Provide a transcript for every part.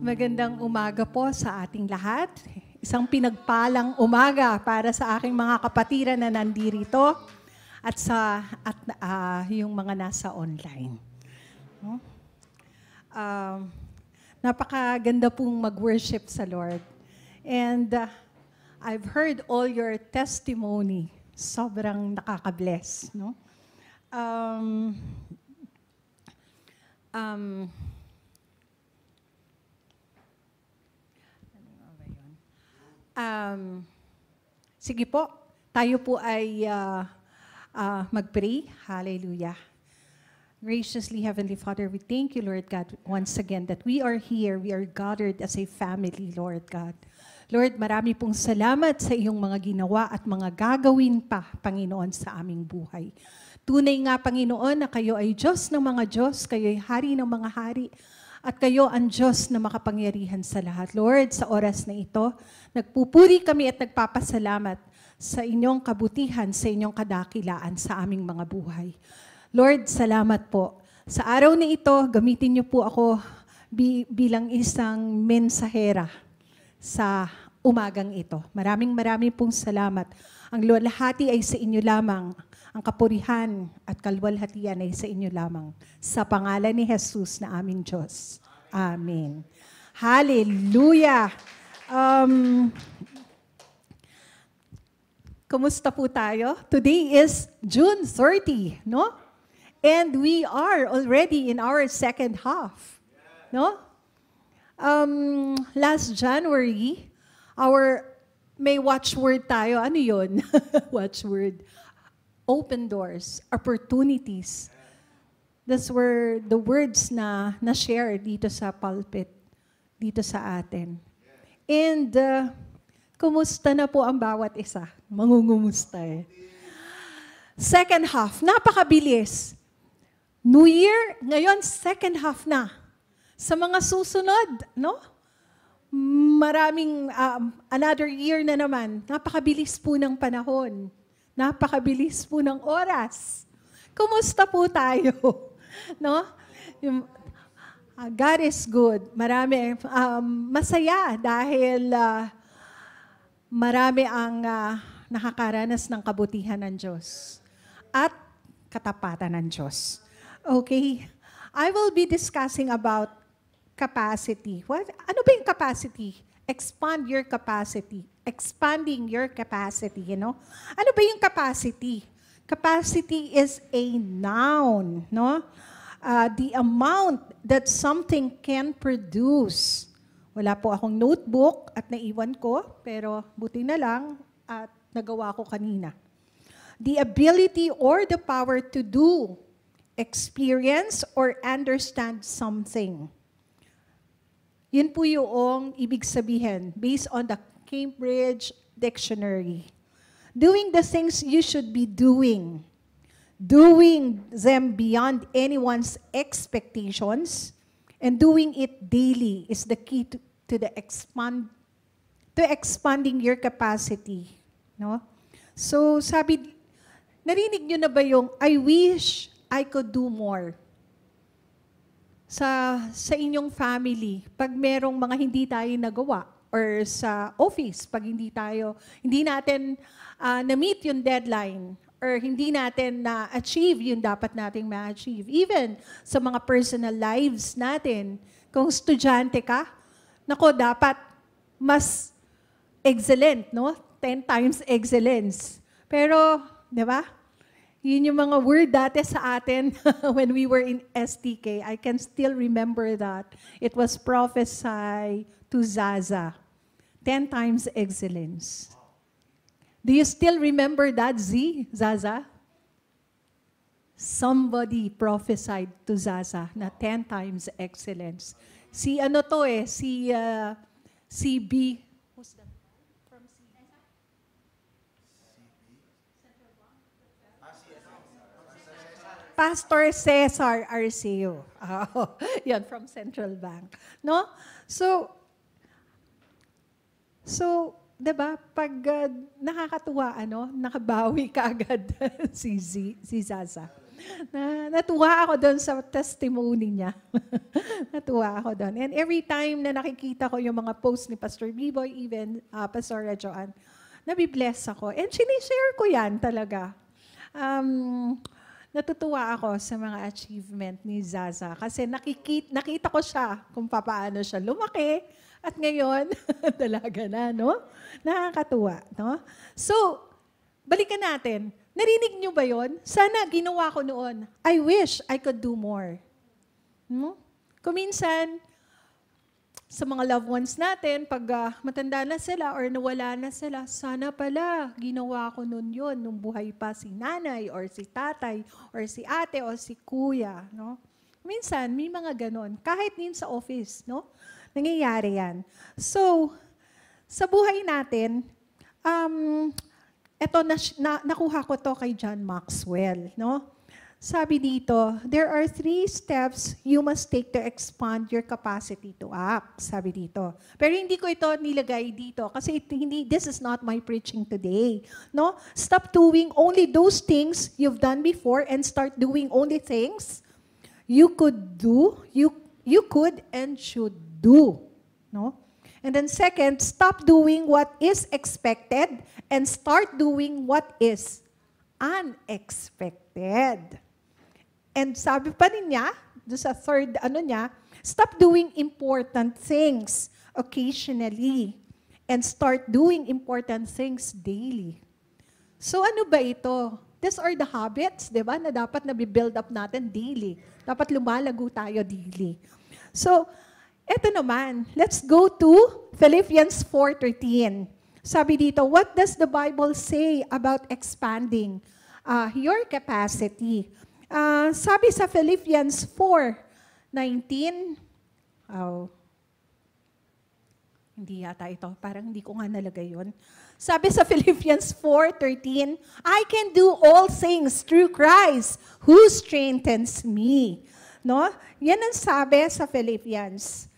Magandang umaga po sa ating lahat. Isang pinagpalang umaga para sa aking mga kapatiran na nandirito at yung mga nasa online. No? Napakaganda pong mag-worship sa Lord. And I've heard all your testimony. Sobrang nakaka-bless. No? Sige po, tayo po ay mag-pray. Hallelujah. Graciously, Heavenly Father, we thank you, Lord God, once again that we are here, we are gathered as a family, Lord God. Lord, marami pong salamat sa iyong mga ginawa at mga gagawin pa, Panginoon, sa aming buhay. Tunay nga, Panginoon, na kayo ay Diyos ng mga Diyos, kayo ay Hari ng mga Hari, at kayo ang Diyos na makapangyarihan sa lahat. Lord, sa oras na ito, nagpupuri kami at nagpapasalamat sa inyong kabutihan, sa inyong kadakilaan sa aming mga buhay. Lord, salamat po. Sa araw na ito, gamitin niyo po ako bilang isang mensahera sa umagang ito. Maraming pong salamat. Ang luwalhati ay sa inyo lamang. Ang kapurihan at kalwalhatian ay sa inyo lamang. Sa pangalan ni Jesus na aming Diyos. Amen. Hallelujah! Kumusta po tayo? Today is June 30, no? And we are already in our second half, no? Last January, may watchword tayo. Ano yun? Watchword. Open doors, opportunities. Those were the words na share dito sa pulpit, dito sa atin. And kumusta na po ang bawat isa? Mangungumusta eh. Second half, napakabilis. New Year, ngayon second half na. Sa mga susunod, no? Maraming, another year na naman. Napakabilis po ng panahon. Napakabilis po ng oras. Kumusta po tayo? No? God is good. Marami, masaya dahil marami ang nakakaranas ng kabutihan ng Diyos at katapatan ng Diyos. Okay? I will be discussing about capacity. Ano ba yung capacity? Expand your capacity. Expanding your capacity, you know? Ano ba yung capacity? Capacity is a noun, no? The amount that something can produce. Wala po akong notebook at naiwan ko, pero buti na lang at nagawa ko kanina. The ability or the power to do, experience, or understand something. Yun po yung ibig sabihin based on the Cambridge Dictionary. Doing the things you should be doing. Doing them beyond anyone's expectations. And doing it daily is the key to expanding your capacity. No? So sabi, narinig nyo na ba yung, I wish I could do more? Sa inyong family, pag merong mga hindi tayo nagawa, or sa office, pag hindi natin na-meet yung deadline, or hindi natin na-achieve yung dapat nating ma-achieve. Even sa mga personal lives natin, kung estudyante ka, nako, dapat mas excellent, no? 10 times excellence. Pero, di ba? Yun yung mga word dati sa atin when we were in STK. I can still remember that. It was prophesied to Zaza. 10 times excellence. Do you still remember that, Zaza? Somebody prophesied to Zaza na 10 times excellence. Si ano to eh, si B. Who's that? From Pastor Cesar Arceo. Oh, yan, from Central Bank. No? So, diba, pag nakakatuwa, nakabawi ka agad si Zaza. Natuwa ako doon sa testimony niya. Natuwa ako doon. And every time na nakikita ko yung mga posts ni Pastor Biboy, even Pastor Joan, nabibless ako. And sinishare ko yan talaga. Natutuwa ako sa mga achievement ni Zaza kasi nakita ko siya kung paano siya lumaki at ngayon, dalaga na, no? Nakakatuwa, no? So, balikan natin. Narinig niyo ba yon? Sana ginawa ko noon. I wish I could do more. No? Kung minsan, sa mga loved ones natin, pag matanda na sila or nawala na sila, sana pala ginawa ko noon yon nung buhay pa si nanay or si tatay or si ate or si kuya. No? Minsan, may mga ganon. Kahit din sa office, no? Nangyayari yan. So, sa buhay natin, eto, nakuha ko to kay John Maxwell, no? Sabi dito, there are 3 steps you must take to expand your capacity to act. Sabi dito. Pero hindi ko ito nilagay dito kasi this is not my preaching today. No? Stop doing only those things you've done before and start doing only things you could do, you could and should do. No? And then second, stop doing what is expected and start doing what is unexpected. And sabi pa rin niya, doon sa third stop doing important things occasionally and start doing important things daily. So ano ba ito? These are the habits, di ba, na dapat nabibuild up natin daily. Dapat lumalago tayo daily. So, eto naman, let's go to Philippians 4:13. Sabi dito, what does the Bible say about expanding your capacity? Sabi sa Philippians 4:19, hindi yata ito, parang hindi ko nga nalagay yun. Sabi sa Philippians 4:13, I can do all things through Christ who strengthens me. No? Yan ang sabi sa Philippians.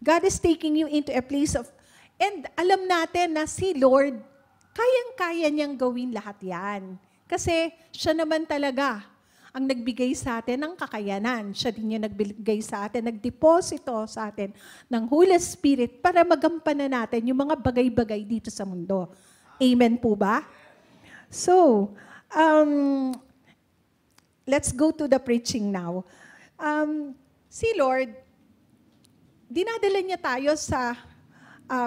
God is taking you into a place of, and alam natin na si Lord, kayang-kaya niyang gawin lahat yan. Kasi siya naman talaga ang nagbigay sa atin ng kakayanan. Siya din yung nagbigay sa atin, nagdeposito sa atin ng Holy Spirit para magampanan natin yung mga bagay-bagay dito sa mundo. Amen po ba? So, let's go to the preaching now. Si Lord, dinadala niya tayo sa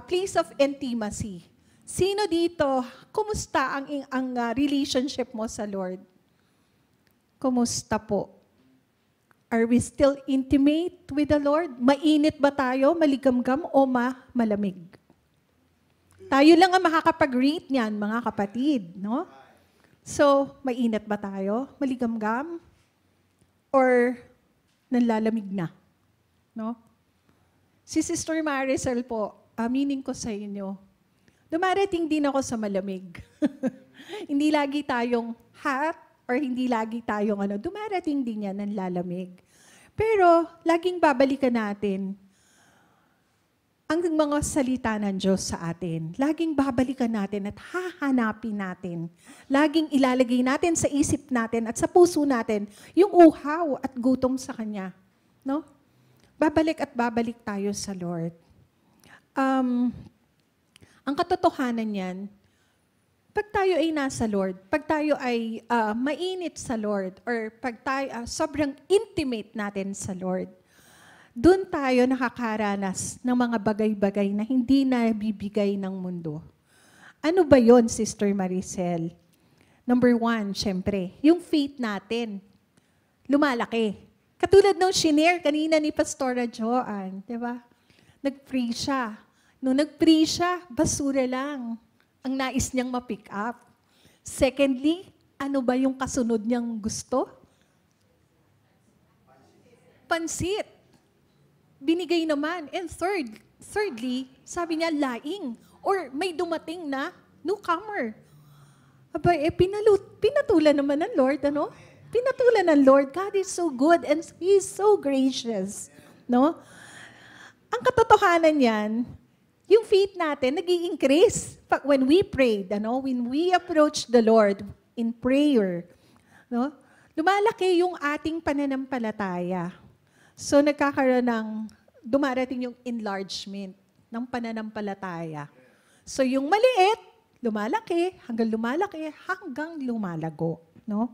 place of intimacy. Sino dito, kumusta ang relationship mo sa Lord? Kumusta po? Are we still intimate with the Lord? Mainit ba tayo, maligamgam o malamig? Tayo lang ang makakapag-rate niyan, mga kapatid, no? So, mainit ba tayo, maligamgam? Or nanlalamig na? No? Si Sister Maricel po, aminin ko sa inyo, dumarating din ako sa malamig. Hindi lagi tayong hot or hindi lagi tayong dumarating din yan ng lalamig. Pero laging babalikan natin ang mga salita ng Diyos sa atin. Laging babalikan natin at hahanapin natin. Laging ilalagay natin sa isip natin at sa puso natin yung uhaw at gutom sa Kanya. No? Babalik at babalik tayo sa Lord. Ang katotohanan niyan, pag tayo ay nasa Lord, pag tayo ay mainit sa Lord, or pag tayo sobrang intimate natin sa Lord, doon tayo nakakaranas ng mga bagay-bagay na hindi nabibigay ng mundo. Ano ba yon, Sister Maricel? Number 1, syempre, yung faith natin, lumalaki. Katulad nung shinare kanina ni Pastora Joan, di ba? Nag-pray siya. Nung nag-pray siya, basura lang ang nais niyang ma-pick up. Secondly, ano ba yung kasunod niyang gusto? Pansit. Binigay naman. And thirdly, sabi niya, laing. Or may dumating na newcomer. Aba, pinatulan naman ng Lord, ano? Pinatulan ng Lord. God is so good and He is so gracious. No? Ang katotohanan yan, yung faith natin nag-i-increase when we prayed, when we approach the Lord in prayer. No? Lumalaki yung ating pananampalataya. So nagkakaroon dumarating yung enlargement ng pananampalataya. So yung maliit, lumalaki, hanggang lumalago. No?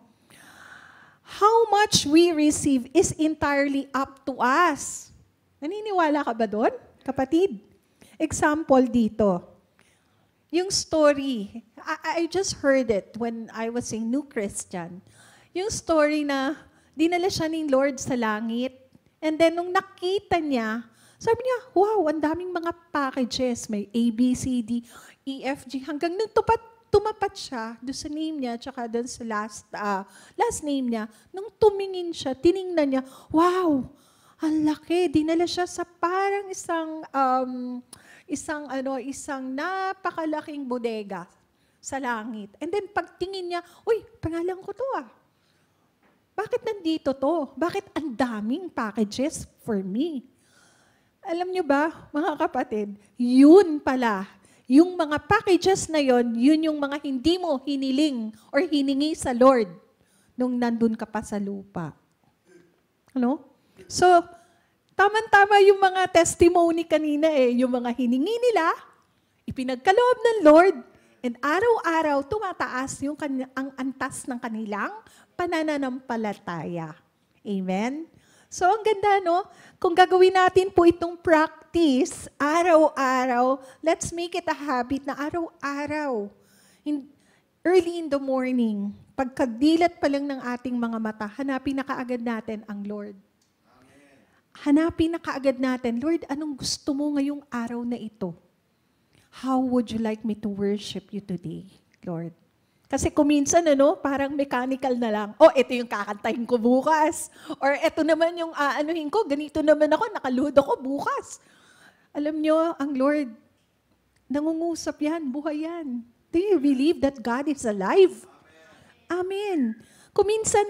How much we receive is entirely up to us. Naniniwala ka ba doon, kapatid? Example dito. Yung story, I just heard it when I was a new Christian. Yung story na dinala siya ni Lord sa langit. And then nung nakita niya, sabi niya, wow, ang daming mga packages. May A, B, C, D, E, F, G. Hanggang nung tumapat siya doon sa name niya, tsaka doon sa last name niya. Nung tumingin siya, tiningnan niya, wow, ang laki. Dinala siya sa parang isang napakalaking bodega sa langit. And then pagtingin niya, uy, pangalan ko to ah. Bakit nandito to? Bakit ang daming packages for me? Alam niyo ba, mga kapatid, yun pala, yung mga packages na yun yung mga hindi mo hiniling or hiningi sa Lord nung nandun ka pa sa lupa. Ano? So, tama-tama yung mga testimony kanina yung mga hiningi nila, ipinagkaloob ng Lord, and araw-araw tumataas ang antas ng kanilang pananampalataya. Amen? So, ang ganda, no? Kung gagawin natin po itong practice, araw-araw, let's make it a habit na araw-araw, early in the morning, pagkadilat pa lang ng ating mga mata, hanapin na kaagad natin ang Lord. Hanapin na kaagad natin, Lord, anong gusto mo ngayong araw na ito? How would you like me to worship you today, Lord? Kasi kuminsan, parang mechanical na lang. Ito yung kakantahin ko bukas. Or ito naman yung aanuhin ko, ganito naman ako, nakaluhod ako bukas. Alam nyo, ang Lord, nangungusap yan, buhay yan. Do you believe that God is alive? Amen. Kuminsan,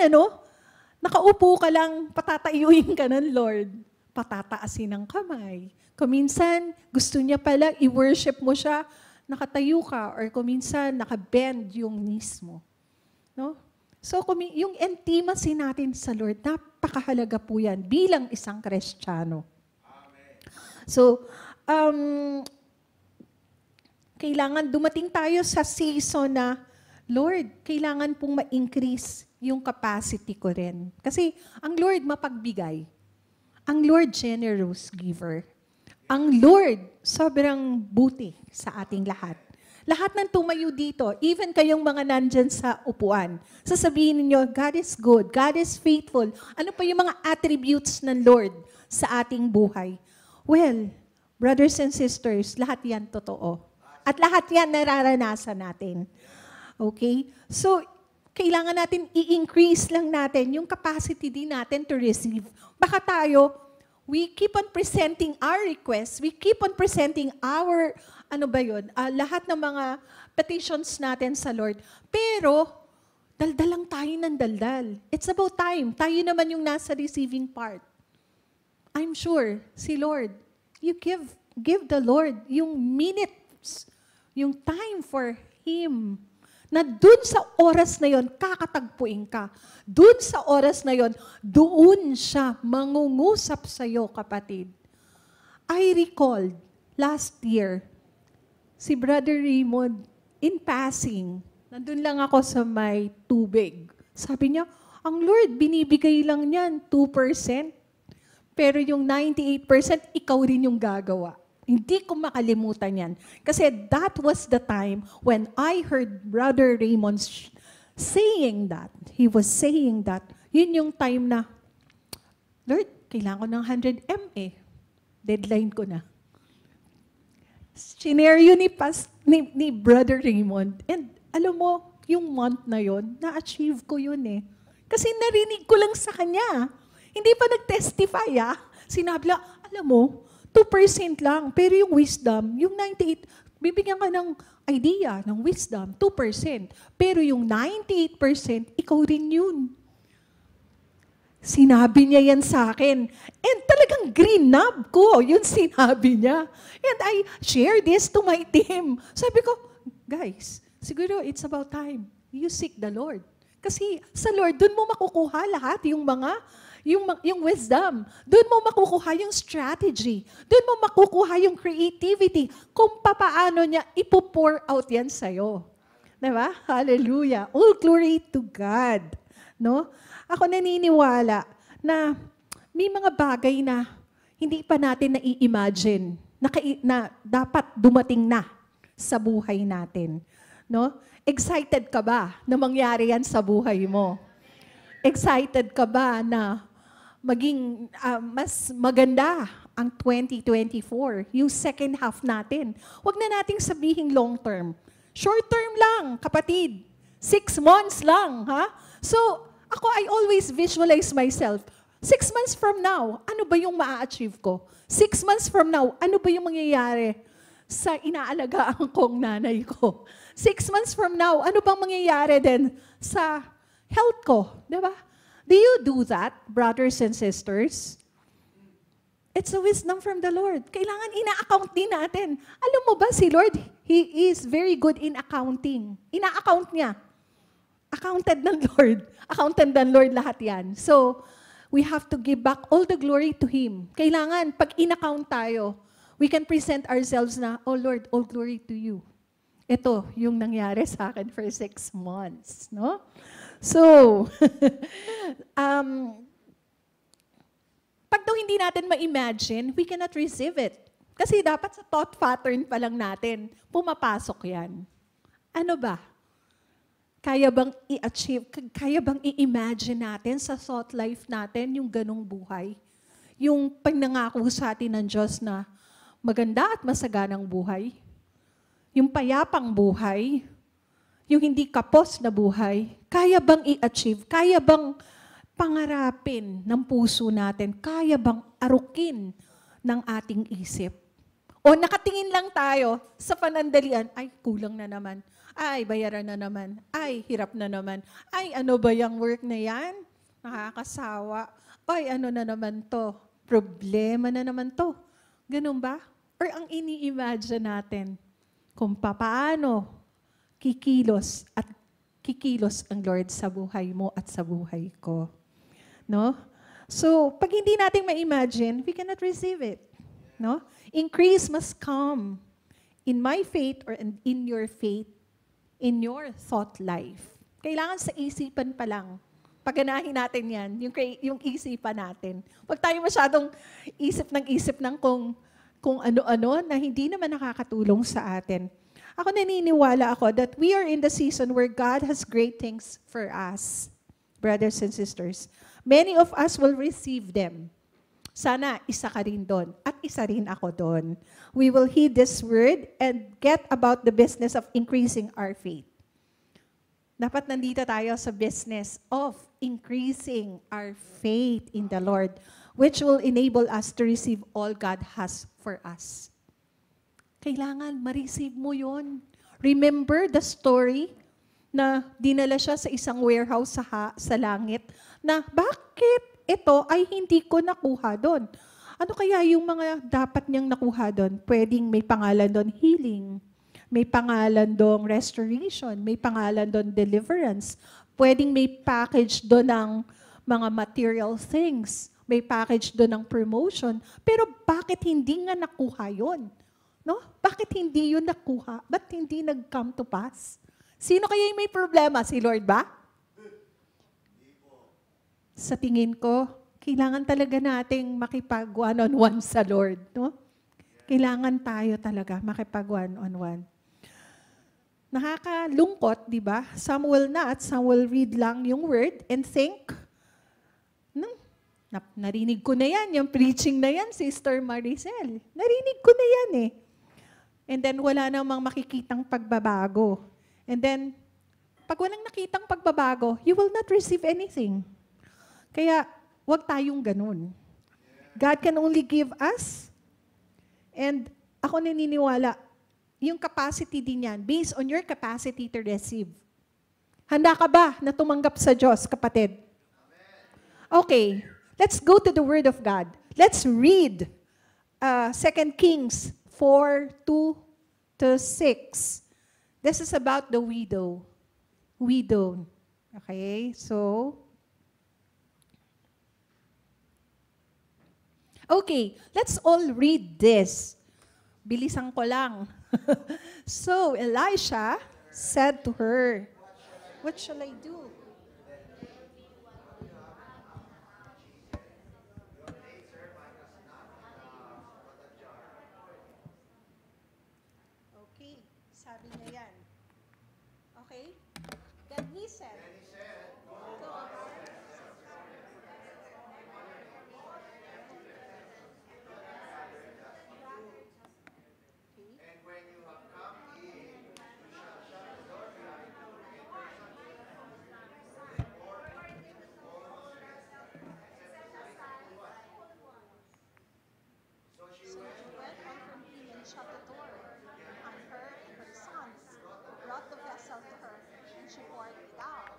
nakaupo ka lang, patatayuin ka ng Lord. Patataasin ang kamay. Kuminsan, gusto niya pala, i-worship mo siya, nakatayo ka, or kuminsan, nakabend yung knees mo. No? So, yung intimacy natin sa Lord, napakahalaga po yan bilang isang Kristiyano. So, kailangan dumating tayo sa season na, Lord, kailangan pong ma-increase yung capacity ko rin. Kasi ang Lord mapagbigay. Ang Lord generous giver. Ang Lord sobrang buti sa ating lahat. Lahat ng tumayo dito, even kayong mga nandyan sa upuan, sasabihin ninyo, God is good, God is faithful. Ano pa yung mga attributes ng Lord sa ating buhay? Well, brothers and sisters, lahat yan totoo. At lahat yan nararanasan natin. Okay? So, kailangan natin i-increase lang natin yung capacity din natin to receive. Baka tayo, we keep on presenting our requests, we keep on presenting our, lahat ng mga petitions natin sa Lord. Pero, daldal lang tayo ng daldal. It's about time. Tayo naman yung nasa receiving part. I'm sure, si Lord, you give the Lord yung minutes, yung time for Him. Na dun sa oras na yon, kakatagpuin ka. Dun sa oras na yon, doon siya mangungusap sa'yo, kapatid. I recalled last year, si Brother Raymond, in passing, nandun lang ako sa may tubig. Sabi niya, ang Lord, binibigay lang niyan 2%. Pero yung 98%, ikaw rin yung gagawa. Hindi ko makalimutan yan. Kasi that was the time when I heard Brother Raymond saying that. He was saying that. Yun yung time na, Lord, kailangan ko ng 100M Deadline ko na. Sinaryo ni Brother Raymond. And alam mo, yung month na yon, na-achieve ko yun Kasi narinig ko lang sa kanya. Hindi pa nag-testify Sinabi lang, alam mo, 2% lang. Pero yung wisdom, yung 98%, bibigyan ka ng idea, ng wisdom, 2%. Pero yung 98%, ikaw rin yun. Sinabi niya yan sa akin. And talagang green knob ko, yung sinabi niya. And I share this to my team. Sabi ko, guys, siguro it's about time. You seek the Lord. Kasi sa Lord, doon mo makukuha lahat yung wisdom. Doon mo makukuha yung strategy. Doon mo makukuha yung creativity kung papaano niya ipo-pour out yan sa'yo. Diba? Hallelujah. All glory to God. No? Ako naniniwala na may mga bagay na hindi pa natin nai-imagine na dapat dumating na sa buhay natin. No? Excited ka ba na mangyari yan sa buhay mo? Excited ka ba na maging mas maganda ang 2024, yung second half natin? Huwag na nating sabihin long term. Short term lang, kapatid. 6 months lang, ha? So, I always visualize myself. 6 months from now, ano ba yung maa-achieve ko? 6 months from now, ano ba yung mangyayari sa inaalagaan kong nanay ko? 6 months from now, ano bang mangyayari din sa health ko? Diba? Do you do that, brothers and sisters? It's a wisdom from the Lord. Kailangan ina-account din natin. Alam mo ba si Lord, He is very good in accounting. Ina-account niya. Accounted ng Lord. Accounted ng Lord lahat yan. So, we have to give back all the glory to Him. Kailangan, pag in-account tayo, we can present ourselves na, oh Lord, all glory to you. Ito, yung nangyari sa akin for 6 months. No? So, pag daw hindi natin ma-imagine, we cannot receive it. Kasi dapat sa thought pattern pa lang natin, pumapasok yan. Ano ba? Kaya bang i-achieve, kaya bang i-imagine natin sa thought life natin yung ganong buhay? Yung pagnangako sa atin ng Diyos na maganda at masaganang buhay? Yung payapang buhay? Yung hindi kapos na buhay? Kaya bang i-achieve? Kaya bang pangarapin ng puso natin? Kaya bang arukin ng ating isip? O nakatingin lang tayo sa panandalian, ay, kulang na naman. Ay, bayaran na naman. Ay, hirap na naman. Ay, ano ba yung work na yan? Nakakasawa. Ay, ano na naman to? Problema na naman to. Ganun ba? Or ang ini-imagine natin kung paano kikilos ang Lord sa buhay mo at sa buhay ko. No? So, pag hindi natin ma-imagine, we cannot receive it. No? Increase must come in my faith or in your faith, in your thought life. Kailangan sa isipan pa lang. Paganahin natin yan, yung isipan natin. Huwag tayo masyadong isip ng kung ano-ano na hindi naman nakakatulong sa atin. Ako naniniwala ako that we are in the season where God has great things for us, brothers and sisters. Many of us will receive them. Sana isa ka rin doon at isa rin ako doon. We will heed this word and get about the business of increasing our faith. Dapat nandito tayo sa business of increasing our faith in the Lord, which will enable us to receive all God has for us. Kailangan ma-receive mo yon. Remember the story na dinala siya sa isang warehouse sa langit na bakit ito ay hindi ko nakuha doon? Ano kaya yung mga dapat niyang nakuha doon? Pwedeng may pangalan doon healing, may pangalan doon restoration, may pangalan doon deliverance, pwedeng may package doon ng mga material things, may package doon ng promotion, pero bakit hindi nga nakuha yon? No? Bakit hindi yun nakuha? Ba't hindi nag-come to pass? Sino kaya yung may problema? Si Lord ba? Sa tingin ko, kailangan talaga nating makipag one-on-one sa Lord. No? Kailangan tayo talaga makipag one-on-one. Nakakalungkot, di ba? Some will not, some will read lang yung word and think, narinig ko na yan, yung preaching na yan, Sister Maricel. Narinig ko na yan eh. And then wala namang makikitang pagbabago. And then, pag walang nakitang pagbabago, you will not receive anything. Kaya, wag tayong ganun. God can only give us. And ako naniniwala, yung capacity din yan, based on your capacity to receive. Handa ka ba na tumanggap sa Diyos, kapatid? Okay, let's go to the Word of God. Let's read 2 Kings 4:2-6. This is about the widow. Widow. Okay, so, okay, let's all read this. Bilisan ko lang. So, Elisha said to her, "What shall I do?" Okay, sabi niya yan. Okay? Then he said, so she went out from him and shut the door on her and her sons, brought the vessel to her, and she poured it out.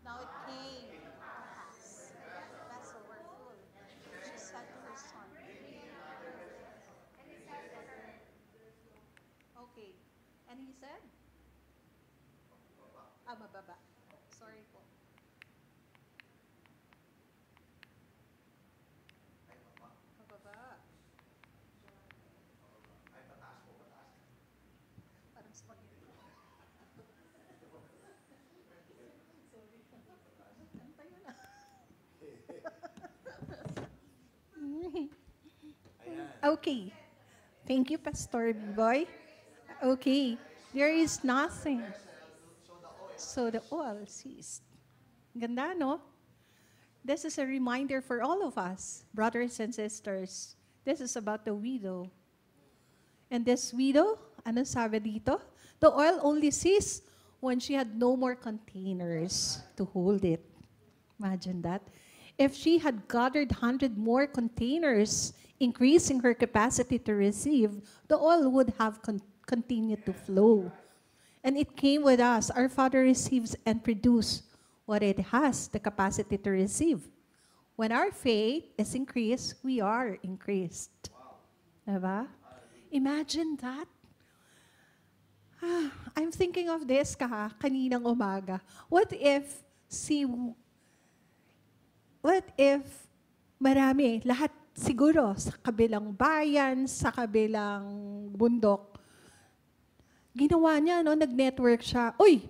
Now it came to pass, the vessel were full. She said to her son, okay. And he said, mababa. Sorry po. Mababa. Parang spaghetti. Antayo na. Okay. Thank you, Pastor B-Boy. Okay. There is nothing. So the oil ceased. Ganda, no? This is a reminder for all of us, brothers and sisters. This is about the widow. And this widow, ano sabi dito? The oil only ceased when she had no more containers to hold it. Imagine that. If she had gathered 100 more containers, increasing her capacity to receive, the oil would have continued to flow. And it came with us. Our Father receives and produces what it has, the capacity to receive. When our faith is increased, we are increased. Wow. Diba? Imagine that. I'm thinking of this kaninang umaga. What if marami, lahat siguro sa kabilang bayan, sa kabilang bundok, ginawa niya, no, nag-network siya. Uy,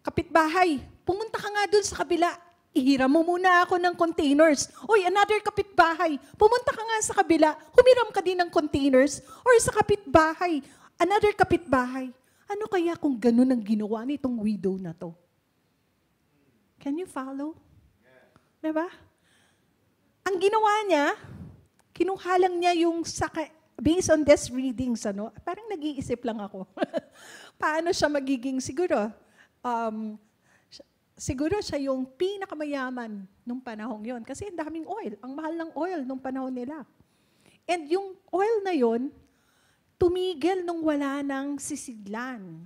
kapitbahay, pumunta ka nga dun sa kabila. Ihiram mo muna ako ng containers. Uy, another kapitbahay, pumunta ka nga sa kabila. Humiram ka din ng containers. Or sa kapitbahay, another kapitbahay. Ano kaya kung ganun ang ginawa nitong widow na to? Can you follow? Diba? Ang ginawa niya, kinuha lang niya yung based on this readings, parang nag-iisip lang ako. Paano siya magiging siguro siya yung pinakamayaman nung panahong yon. Kasi ang daming oil. Ang mahal ng oil nung panahon nila. And yung oil na yon, tumigil nung wala ng sisidlan.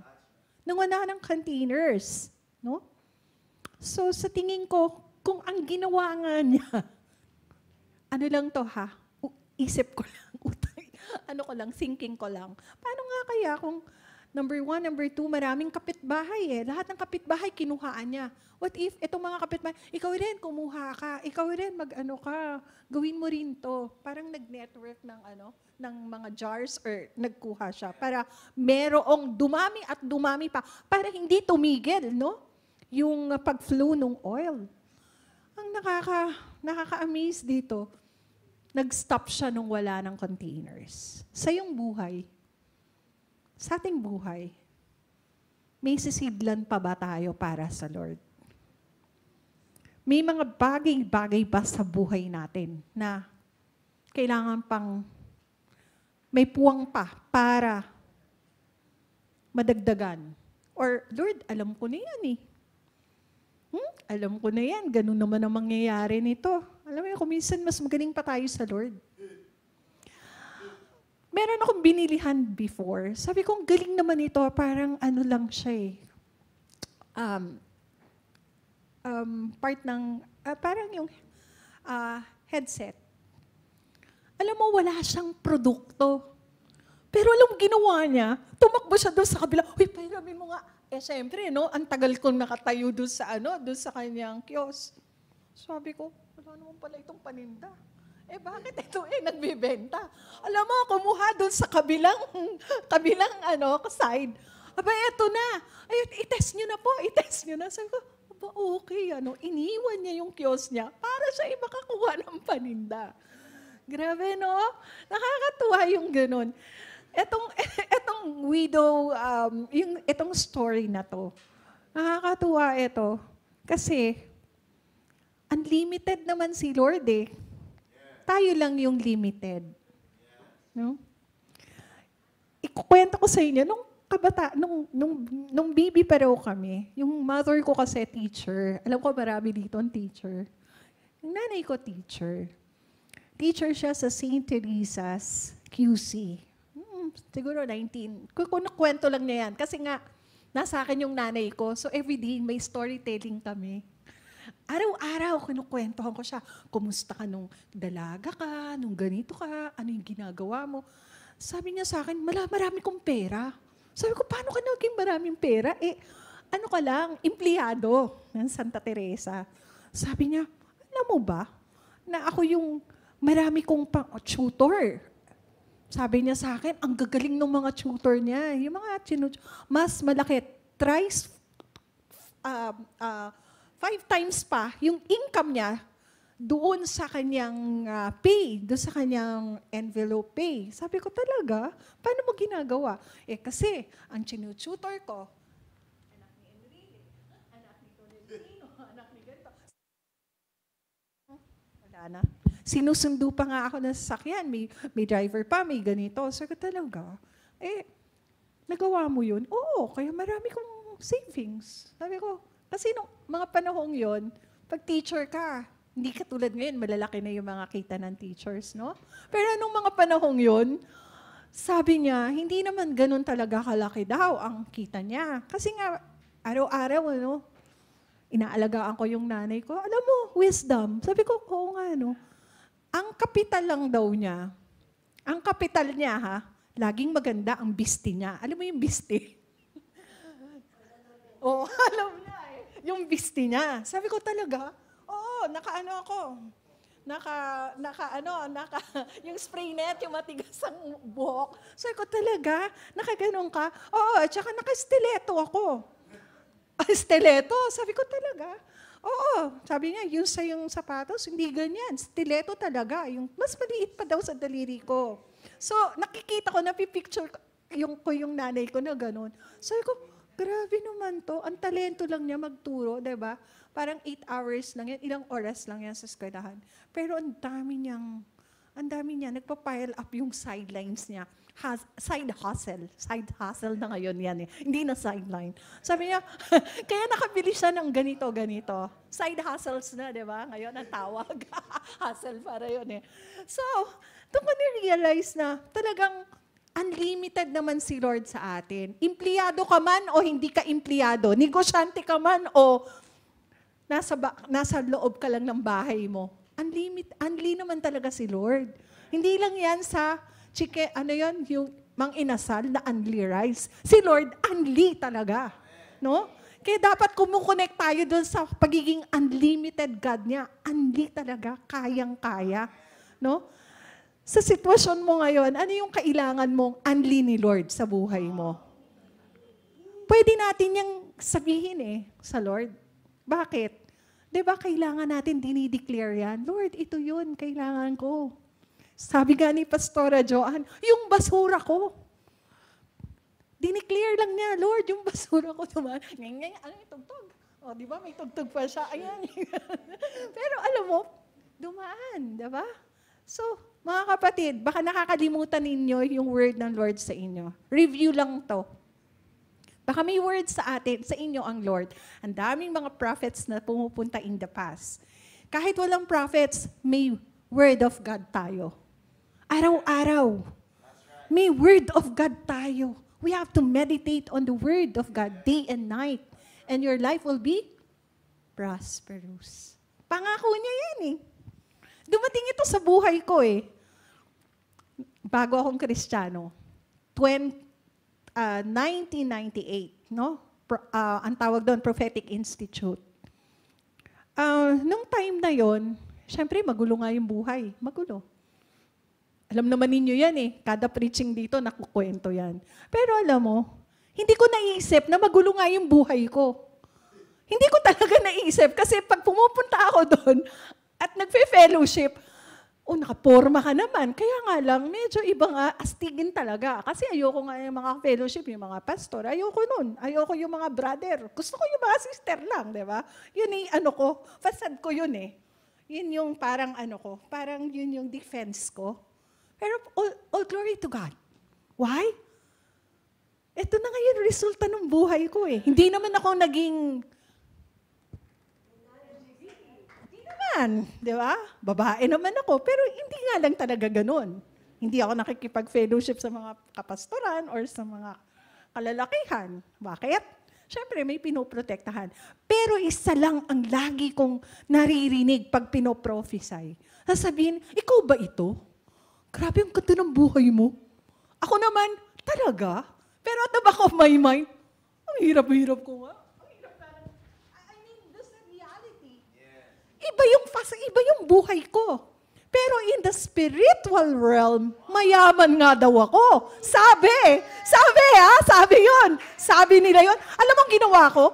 Nung wala ng containers. No? So sa tingin ko, kung ang ginawa nga niya, ano lang to isip ko lang, thinking ko lang. Paano nga kaya kung number 1, number 2, maraming kapitbahay lahat ng kapitbahay kinuhaan niya. What if itong mga kapitbahay, ikaw rin kumuha ka, ikaw rin gawin mo rin to. Parang nag-network ng mga jars or nagkuha siya para merong dumami at dumami pa para hindi tumigil, no? Yung pag-flow ng oil. Ang nakaka-amaze dito, nag-stop siya nung wala ng containers. Sa iyong buhay, sa ating buhay, may sisidlan pa ba tayo para sa Lord? May mga bagay-bagay ba sa buhay natin na kailangan pang may puwang pa para madagdagan? Or, Lord, alam ko na yan alam ko na yan, ganun naman ang mangyayari nito. Alam mo yun, kuminsan mas magaling pa tayo sa Lord. Meron akong binilihan before. Sabi ko, galing naman ito, parang lang siya part ng, parang yung headset. Alam mo, wala siyang produkto. Pero alam mo, ginawa niya, tumakbo siya doon sa kabila, uy, pairamin mo nga. Siyempre, no, ang tagal kong nakatayo doon sa, doon sa kanyang kiosk. Sabi ko, wala naman pala itong paninda. Bakit ito nagbibenta? Alam mo, kumuha doon sa kabilang side. Eto na. Ayun, i-test nyo na po, i-test nyo na. Sabi ko, okay, iniwan niya yung kiosk niya para siya makakuha ng paninda. Grabe, no? Nakakatuwa yung ganun. Etong widow, itong story na to, nakakatuwa ito. Kasi, unlimited naman si Lord eh. Tayo lang yung limited. No? Ikukwento ko sa inyo, nung baby pa raw kami, yung mother ko kasi teacher, alam ko marami dito ang teacher. Yung nanay ko teacher. Teacher siya sa St. Teresa's QC. Siguro 19. Kwento lang niya yan. Kasi nga, nasa akin yung nanay ko. So everyday may storytelling kami. Araw-araw, kinukwentuhan ko siya. Kumusta ka nung dalaga ka, nung ganito ka, ano yung ginagawa mo? Sabi niya sa akin, marami kong pera. Sabi ko, paano ka naging maraming pera? Ano ka lang, empleyado ng Santa Teresa. Sabi niya, alam mo ba, na ako yung marami kong tutor. Sabi niya sa akin, ang gagaling ng mga tutor niya. Yung mga mas malaki, thrice, 5 times pa, yung income niya doon sa kanyang pay, doon sa kanyang envelope pay. Sabi ko talaga, paano mo ginagawa? Kasi ang tinututor ko, anak ni Enrique, anak ni Tolentino, anak ni ganito. Wala na. Sinusundo pa nga ako ng sasakyan, may driver pa, may ganito. Sabi ko talaga, nagawa mo yun? Oo, kaya marami kong savings. Sabi ko, kasi nung mga panahong yon, pag teacher ka, hindi katulad ngayon, malalaki na yung mga kita ng teachers, no? Pero nung mga panahong yon, sabi niya, hindi naman ganun talaga kalaki daw ang kita niya. Kasi nga, araw-araw, inaalagaan ko yung nanay ko. Alam mo, wisdom. Sabi ko, oo nga, ang kapital lang daw niya, ang kapital niya, laging maganda ang bisti niya. Alam mo yung bisti? Alam na yung bisti niya. Sabi ko talaga, yung spray net, yung matigas ang buhok. Sabi ko talaga, nakaganon ka? Oo, at saka naka-stiletto ako. Stiletto? Sabi ko talaga, oo. Sabi niya, yung sa yung sapatos, hindi ganyan. Stiletto talaga. Yung, mas maliit pa daw sa daliri ko. So, nakikita ko, napipicture ko yung nanay ko na gano'n. Sabi ko, grabe naman to. Ang talento lang niya magturo, diba? Parang 8 hours lang yan. Ilang oras lang yan sa eskwelahan. Pero ang dami niya. Nagpa-pile up yung sidelines niya. Side hustle na ngayon yan eh. Hindi na sideline. Sabi niya, kaya nakabili siya ng ganito. Side hustles na, di ba? Ngayon ang tawag. Hustle para yun eh. So, doon ko na-realize na talagang unlimited naman si Lord sa atin. Empleyado ka man o hindi ka empleyado. Negosyante ka man o nasa loob ka lang ng bahay mo. Unli naman talaga si Lord. Hindi lang yan sa yung mang-inasal na unli rice. Si Lord, unli talaga. No? Kaya dapat kumukonect tayo doon sa pagiging unlimited God niya. Unli talaga, kayang-kaya. No? Sa sitwasyon mo ngayon, ano yung kailangan mong unli ni Lord sa buhay mo? Pwede natin yung sabihin sa Lord. Bakit? Diba kailangan natin dinideclare yan? Lord, ito yun, kailangan ko. Sabi nga ni Pastora Joanne, yung basura ko. Dineclare lang niya, Lord, yung basura ko naman. Ano yung tugtog? O, di ba? May tugtog pa siya. Ayan. Pero alam mo, dumaan, di ba? So, mga kapatid, baka nakakalimutan ninyo yung word ng Lord sa inyo. Review lang to. Baka may word sa atin, sa inyo ang Lord. Ang daming mga prophets na pumupunta in the past. Kahit walang prophets, may word of God tayo. Araw-araw. May word of God tayo. We have to meditate on the word of God day and night. And your life will be prosperous. Pangako niya yan eh. Dumating ito sa buhay ko eh. Bago akong Kristiyano. 1998, no? ang tawag doon, Prophetic Institute. Nung time na yon, syempre magulo nga yung buhay. Magulo. Alam naman ninyo yan eh. Kada preaching dito, nakukwento yan. Pero alam mo, hindi ko naisip na magulo nga yung buhay ko. Hindi ko talaga naisip kasi pag pumupunta ako doon at nagfe-fellowship, nakaporma ka naman. Kaya nga lang, medyo iba nga, astigin talaga. Kasi ayoko nga yung mga fellowship, yung mga pastor. Ayoko nun. Ayoko yung mga brother. Gusto ko yung mga sister lang, di ba? Yun yung fasad ko yun eh. Yun yung parang parang yun yung defense ko. Pero all glory to God. Why? Ito na ngayon, resulta ng buhay ko eh. Hindi naman ako naging, di ba? Babae naman ako, pero hindi nga lang talaga ganun. Hindi ako nakikipag-fellowship sa mga kapastoran or sa mga kalalakihan. Bakit? Siyempre, may pinoprotektahan. Pero isa lang ang lagi kong naririnig pag pinoprophesy. Sasabihin, ikaw ba ito? Grabe ang ganda ng buhay mo. Ako naman, talaga? Pero at the back of my mind, ang hirap-hirap ko nga. That's the reality. Iba yung buhay ko. Pero in the spiritual realm, mayaman nga daw ako. Sabi yon. Sabi nila yon. Alam mo ang ginawa ko?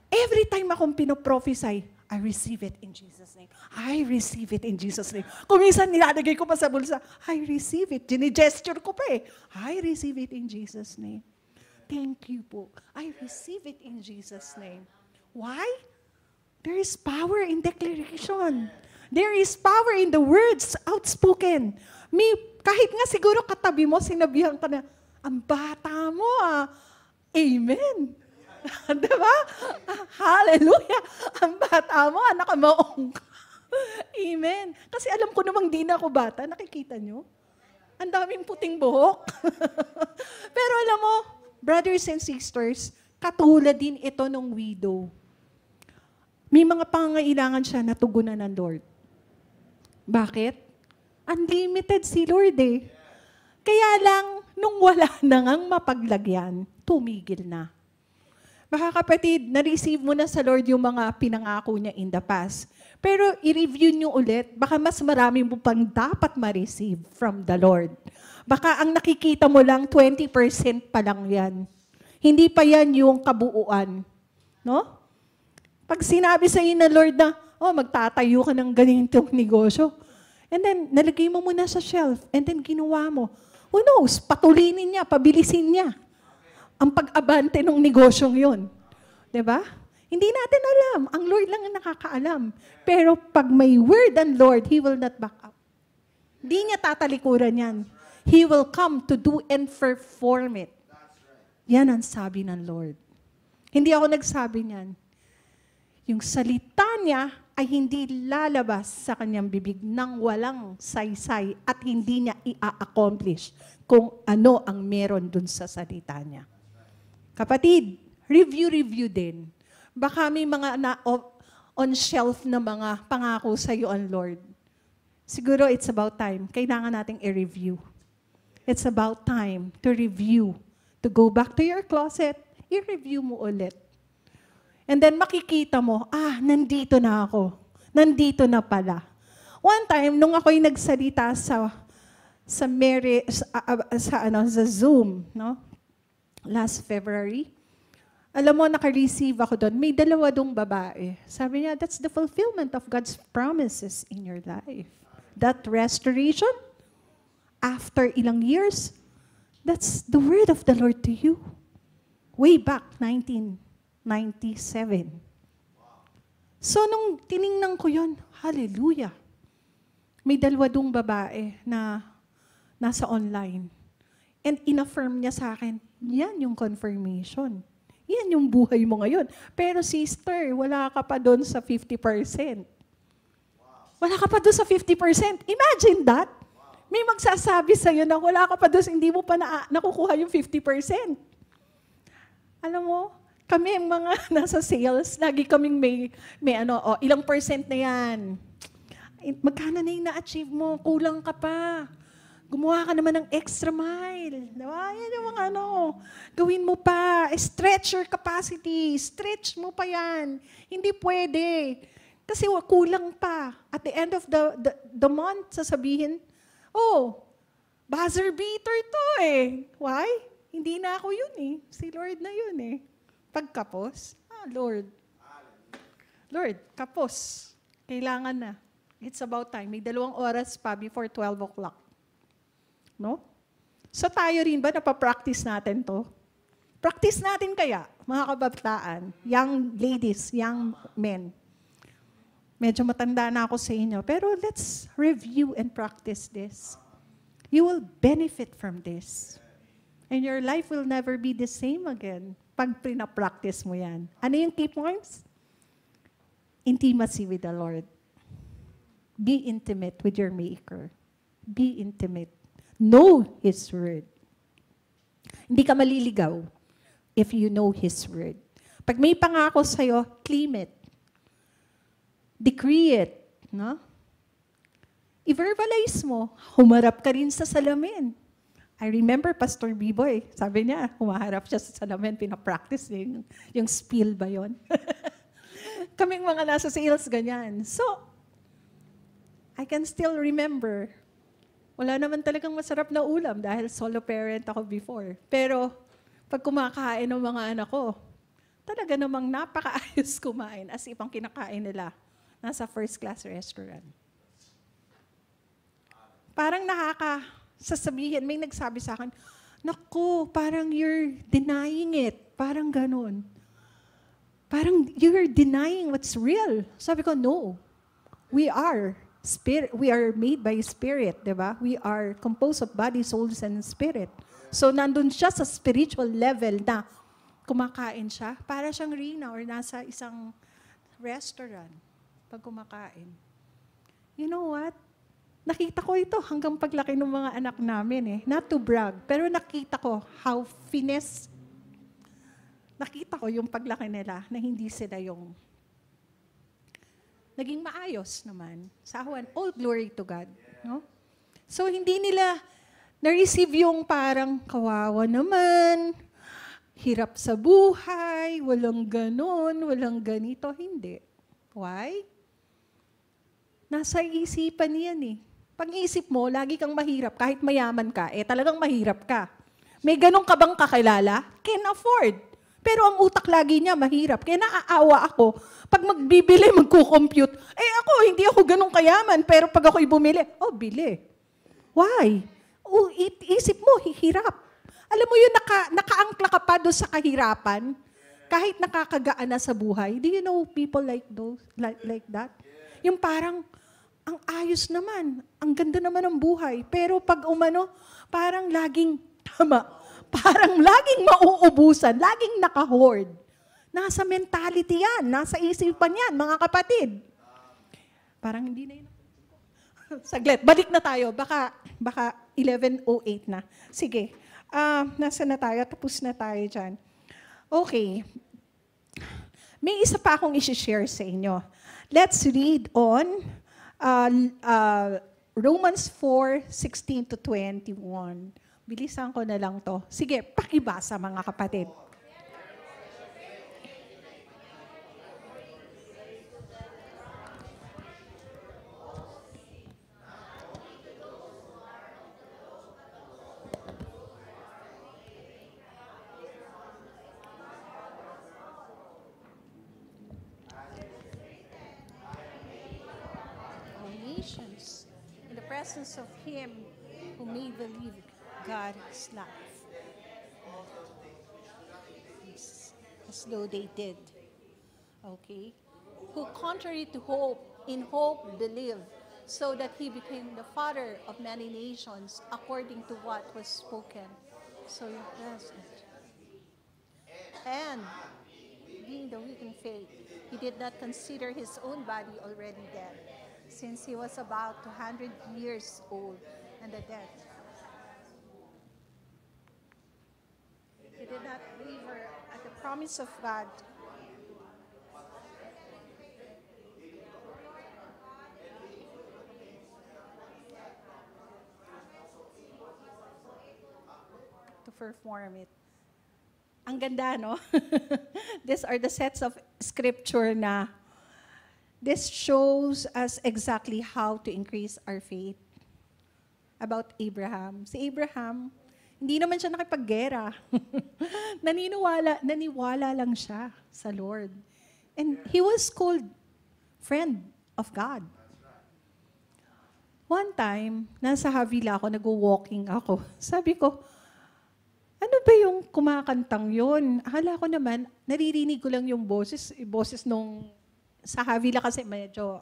Every time akong pinoprophesy, I receive it in Jesus' name. I receive it in Jesus' name. Kung minsan nilalagay ko pa sa bulsa, I receive it. Gini-gesture ko pa eh. I receive it in Jesus' name. Thank you po. I receive it in Jesus' name. Why? There is power in declaration. There is power in the words outspoken. Kahit nga siguro katabi mo, sinabihan ka na, ang bata mo ah. Amen. Diba? Hallelujah. Ang bata mo, anak ka maong. Amen. Kasi alam ko namang di na ako bata. Nakikita nyo? Ang daming puting buhok. Pero alam mo, brothers and sisters, katulad din ito ng widow. May mga pangangailangan siya na tugunan ng Lord. Bakit? Unlimited si Lord eh. Kaya lang, nung wala na ngang mapaglagyan, tumigil na. Baka kapatid, na-receive mo na sa Lord yung mga pinangako niya in the past. Pero i-review nyo ulit, baka mas marami mo pang dapat ma-receive from the Lord. Baka ang nakikita mo lang, 20% pa lang yan. Hindi pa yan yung kabuuan. No? Pag sinabi sa iyo na Lord na, magtatayo ka ng ganitong negosyo, and then nalagay mo muna sa shelf, and then ginawa mo, who knows, patulinin niya, pabilisin niya ang pag-abante ng negosyong yun. Diba? Hindi natin alam. Ang Lord lang ang nakakaalam. Pero pag may word ang Lord, He will not back up. Hindi niya tatalikuran yan. He will come to do and perform it. Yan ang sabi ng Lord. Hindi ako nagsabi niyan. Yung salita niya ay hindi lalabas sa kanyang bibig nang walang saysay at hindi niya i-accomplish kung ano ang meron dun sa salita niya. Kapatid, review din. Baka may mga on shelf na mga pangako sa iyo ang Lord. Siguro it's about time. Kailangan nating i-review. It's about time to review. To go back to your closet, i-review mo ulit. And then makikita mo, nandito na ako. Nandito na pala. One time, nung ako'y nagsalita sa Zoom, no? Last February, alam mo, naka-receive ako doon. May 2 dong babae. Sabi niya, that's the fulfillment of God's promises in your life. That restoration, after ilang years, that's the word of the Lord to you. Way back, 1997. So, nung tiningnan ko yun, hallelujah. May 2 dong babae na nasa online. And in-affirm niya sa akin, yan yung confirmation. Yan yung buhay mo ngayon. Pero sister, wala ka pa doon sa 50%. Wala ka pa doon sa 50%. Imagine that. May magsasabi sa'yo na wala ka pa doon, hindi mo pa nakukuha yung 50%. Alam mo, kami mga nasa sales, lagi kaming may ilang percent na yan. Magkano na yung na-achieve mo? Kulang ka pa. Gumawa ka naman ng extra mile. Diba? Yan yung mga gawin mo pa. Stretch your capacity. Stretch mo pa yan. Hindi pwede. Kasi kulang pa. At the end of the month, sasabihin, buzzer beater to eh. Why? Hindi na ako yun eh. Si Lord na yun eh. Pagkapos, Lord, kapos. Kailangan na. It's about time. May 2 oras pa before 12 o'clock. No? So tayo rin ba napapractice natin to? Practice natin kaya, mga kabataan, young ladies, young men. Medyo matanda na ako sa inyo, pero let's review and practice this. You will benefit from this. And your life will never be the same again pag pinapractice mo yan. Ano yung key points? Intimacy with the Lord. Be intimate with your Maker. Be intimate. Know His Word. Hindi ka maliligaw if you know His Word. Pag may pangako sa'yo, claim it. Decree it. No? I-verbalize mo. Humarap ka rin sa salamin. I remember Pastor B-Boy, sabi niya, humaharap siya sa salamin, pinapractice niya yung spiel ba yun? Kaming mga nasa sales, ganyan. So, I can still remember, wala naman talagang masarap na ulam dahil solo parent ako before. Pero, pag kumakain ng mga anak ko, talaga namang napakaayos kumain as ipang kinakain nila nasa first class restaurant. Parang sasabihin, may nagsabi sa akin, naku, parang you're denying it. Parang ganun. Parang you're denying what's real. Sabi ko, no. We are spirit. We are made by spirit, di ba? We are composed of body, souls, and spirit. So, nandun siya sa spiritual level na kumakain siya. Para siyang Rina or nasa isang restaurant pag kumakain. You know what? Nakita ko ito hanggang paglaki ng mga anak namin eh. Not to brag, pero nakita ko how finesse. Nakita ko yung paglaki nila na hindi sila yung naging maayos naman. Sa awan, all glory to God. No? So hindi nila na-receive yung parang kawawa naman, hirap sa buhay, walang ganon, walang ganito. Hindi. Why? Nasa isipan yan eh. Pag-iisip mo, lagi kang mahirap, kahit mayaman ka, talagang mahirap ka. May ganun ka bang kakilala? Can afford. Pero ang utak lagi niya mahirap. Kaya naaawa ako. Pag magbibili, magkukompute. Ako, hindi ako ganun kayaman. Pero pag ako'y bumili, bili. Why? Isip mo, hihirap. Alam mo yun, nakaangkla ka pa doon sa kahirapan. Kahit nakakagaan na sa buhay. Do you know people like that? Yung parang, ang ayos naman, ang ganda naman ng buhay. Pero pag parang laging, parang laging mauubusan, laging naka-hoard. Nasa mentality yan, nasa isipan yan, mga kapatid. Parang hindi na yun. Saglit, balik na tayo. Baka 11:08 na. Sige, nasa na tayo, tapos na tayo dyan. Okay. May isa pa akong isi-share sa inyo. Let's read on Romans 4:16-21. Bilisan ko na lang to. Sige, pakibasa mga kapatid. In the presence of Him who made believe God's life. As though they did. Okay? Who contrary to hope, in hope believed, so that He became the father of many nations according to what was spoken. So He present. And being the weak in faith, He did not consider His own body already dead, since He was about 200 years old and the death. He did not waver at the promise of God. perform it. Ang ganda, no? These are the sets of scripture na this shows us exactly how to increase our faith. About Abraham. Si Abraham, hindi naman siya nakipaggera. Naniwala lang siya sa Lord. And he was called friend of God. One time, nasa Havila ako, nag-walking ako. Sabi ko, ano ba yung kumakantang yun? Akala ko naman, naririnig ko lang yung boses nung sa Havila kasi medyo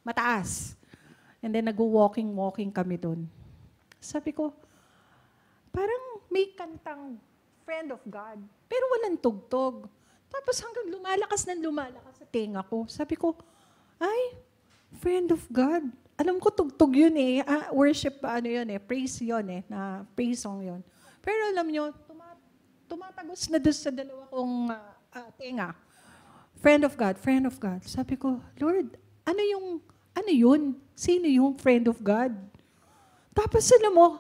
mataas. And then nag-walking kami dun. Sabi ko, parang may kantang friend of God, pero walang tugtog. Tapos hanggang lumalakas sa tenga ko. Sabi ko, ay, friend of God. Alam ko tugtog yun eh. Worship, yun eh. Praise yun eh. Praise song yun. Pero alam nyo, tumatagos na doon sa dalawa kong tenga. Friend of God, friend of God. Sabi ko, Lord, ano yun? Sino yung friend of God? Tapos alam mo,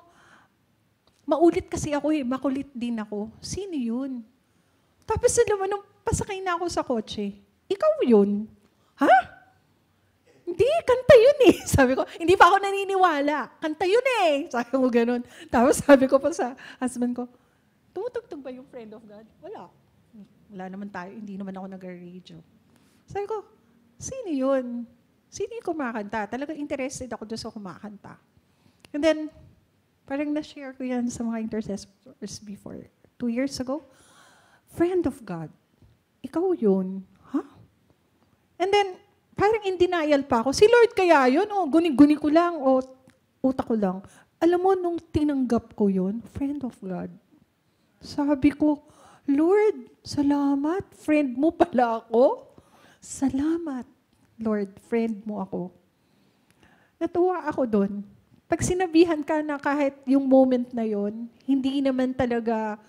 maulit kasi ako eh, makulit din ako. Sino yun? Tapos alam mo, nung pasakay na ako sa kotse, ikaw yun? Ha? Hindi, kanta yun eh. Sabi ko, hindi pa ako naniniwala. Kanta yun eh. Sabi ko ganun. Tapos sabi ko pa sa husband ko, tumutugtog ba yung friend of God? Wala naman tayo, hindi naman ako nag-radio. Sabi ko, sino yun? Sino yung kumakanta? Talaga interested ako doon sa kumakanta. And then, parang na-share ko yan sa mga intercessors before. 2 years ago. Friend of God. Ikaw yun. Huh? And then, parang in denial pa ako. Si Lord kaya yun? O guni-guni ko lang? O utak ko lang? Alam mo, nung tinanggap ko yun, friend of God. Sabi ko, Lord, salamat. Friend mo pala ako. Salamat, Lord. Friend mo ako. Natuwa ako doon. Pag sinabihan ka na kahit yung moment na yon, hindi naman talaga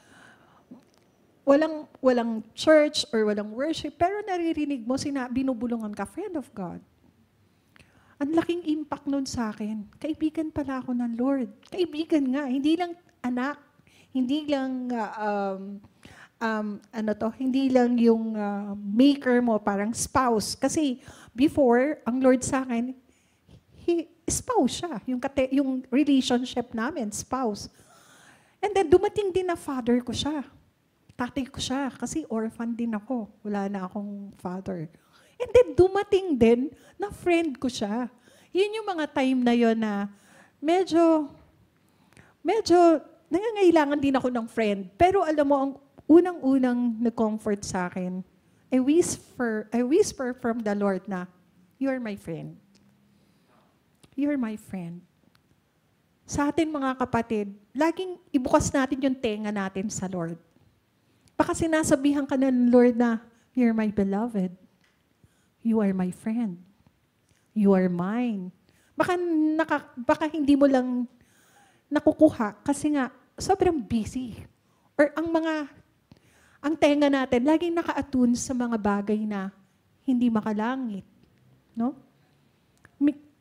walang church or walang worship, pero naririnig mo, binubulungan ka, friend of God. Ang laking impact nun sa akin. Kaibigan pala ako ng Lord. Kaibigan nga, hindi lang anak, hindi lang hindi lang yung maker mo, parang spouse. Kasi before, ang Lord sa akin, spouse siya. Yung relationship namin, spouse. And then dumating din na father ko siya. Tatay ko siya. Kasi orphan din ako. Wala na akong father. And then dumating din na friend ko siya. Yun yung mga time na yun na medyo nangangailangan din ako ng friend. Pero alam mo, ang unang-unang nag-comfort sa akin, I whisper from the Lord na, you are my friend. You are my friend. Sa atin mga kapatid, laging ibukas natin yung tenga natin sa Lord. Baka sinasabihan ka ng Lord na, you're my beloved. You are my friend. You are mine. Baka hindi mo lang nakukuha kasi nga sobrang busy. Or ang tenga natin, laging naka-attune sa mga bagay na hindi makalangit. No?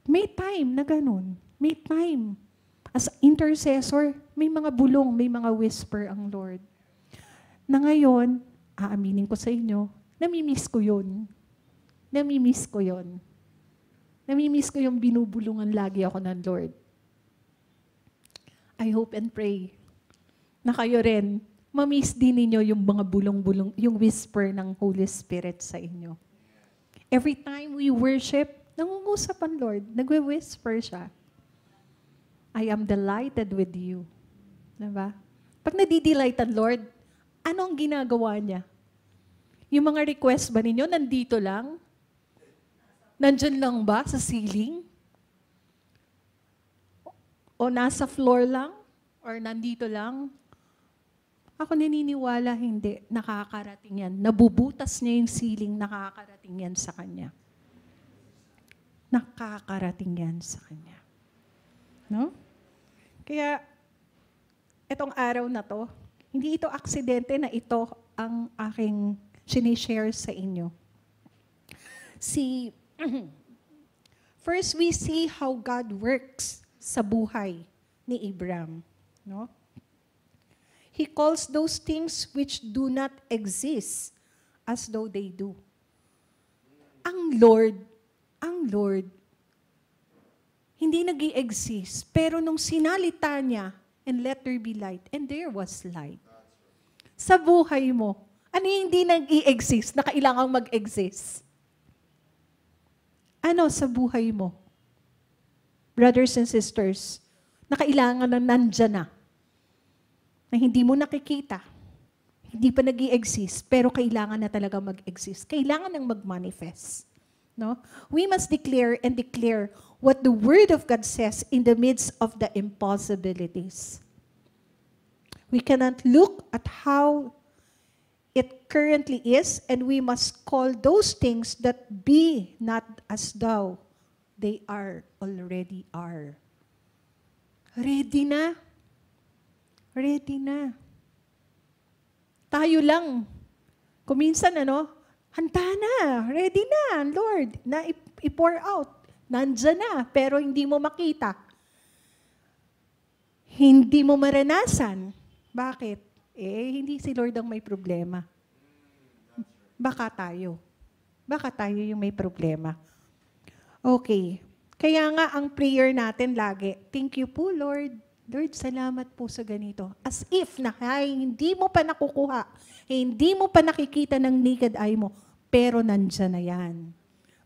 May time na ganun. May time. As intercessor, may mga bulong, may mga whisper ang Lord. Na ngayon, aaminin ko sa inyo, namimiss ko yun. Namimiss ko yun. Namimiss ko yung binubulungan lagi ako ng Lord. I hope and pray na kayo rin, mamiss din ninyo yung mga bulong-bulong, yung whisper ng Holy Spirit sa inyo. Every time we worship, nangungusap ang Lord, nagwe-whisper siya. I am delighted with you. Diba? Pag nadidelight ang Lord, ano ang ginagawa niya? Yung mga request ba ninyo, nandito lang? Nandyan lang ba sa ceiling? O nasa floor lang? Or nandito lang? Ako naniniwala, hindi. Nakakarating yan. Nabubutas niya yung ceiling, nakakarating yan sa Kanya. Nakakarating yan sa Kanya. No? Kaya, itong araw na to, hindi ito aksidente na ito ang aking sinishare sa inyo. First, we see how God works sa buhay ni Abraham. No? He calls those things which do not exist as though they do. Ang Lord, hindi nag-i-exist. Pero nung sinalita niya, and let there be light, and there was light. Sa buhay mo, ano yung hindi nag-i-exist na kailangang mag-exist? Ano sa buhay mo? Brothers and sisters, na kailangan na nandyan na hindi mo nakikita, hindi pa nag-i-exist, pero kailangan na talaga mag-exist. Kailangan nang mag-manifest. No? We must declare and declare what the Word of God says in the midst of the impossibilities. We cannot look at how it currently is, and we must call those things that be not as though they already are. Ready na. Ready na. Tayo lang. Kuminsan, handa na, ready na, Lord, na i-pour out. Nandyan na, pero hindi mo makita. Hindi mo maranasan. Bakit? Hindi si Lord ang may problema. Baka tayo. Baka tayo yung may problema. Okay. Kaya nga, ang prayer natin lagi, thank you po, Lord. Lord, salamat po sa ganito. As if na hindi mo pa nakukuha, hindi mo pa nakikita ng naked eye mo, pero nandyan na yan.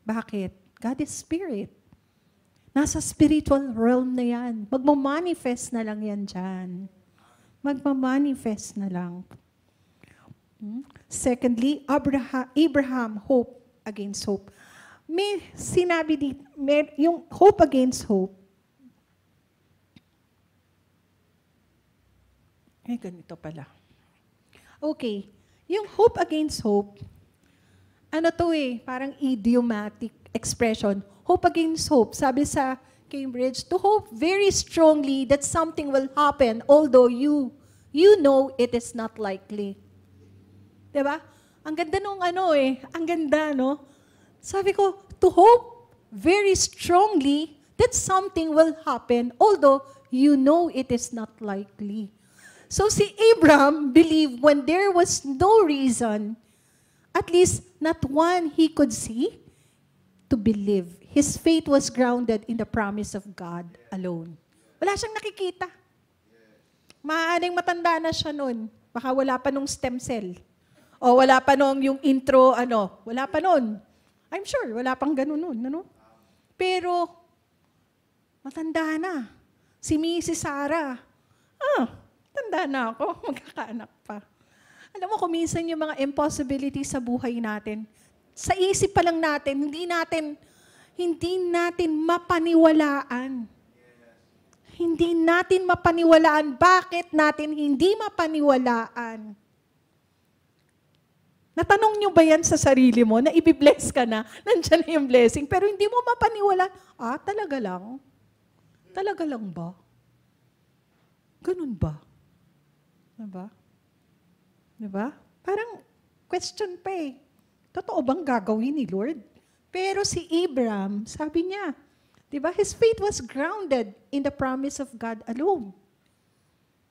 Bakit? God is spirit. Nasa spiritual realm na yan. Magmamanifest na lang yan dyan. Magmamanifest na lang. Secondly, Abraham, hope against hope. May sinabi dito, yung hope against hope, ganito pala. Okay. Yung hope against hope, parang idiomatic expression. Hope against hope. Sabi sa Cambridge, to hope very strongly that something will happen, although you know it is not likely. Diba? Ang ganda nung ang ganda, no? Sabi ko, to hope very strongly that something will happen, although you know it is not likely. So si Abraham believed when there was no reason, at least not one he could see, to believe. His faith was grounded in the promise of God alone. Wala siyang nakikita. Maaaring matanda na siya nun. Baka wala pa nung stem cell. O wala pa nung yung intro, wala pa nun. I'm sure, wala pang ganun nun. Pero, matanda na. Si Mrs. Sarah, tanda na ako, magkakaanak pa. Alam mo, kuminsan yung mga impossibilities sa buhay natin, sa isip pa lang natin, hindi natin mapaniwalaan. Hindi natin mapaniwalaan. Bakit natin hindi mapaniwalaan? Natanong nyo ba yan sa sarili mo na ibibless ka na, nandiyan na yung blessing, pero hindi mo mapaniwalaan? Talaga lang? Talaga lang ba? Ganun ba? Diba? Parang question pa Totoo bang gagawin ni Lord? Pero si Abraham, sabi niya, diba? His faith was grounded in the promise of God alone.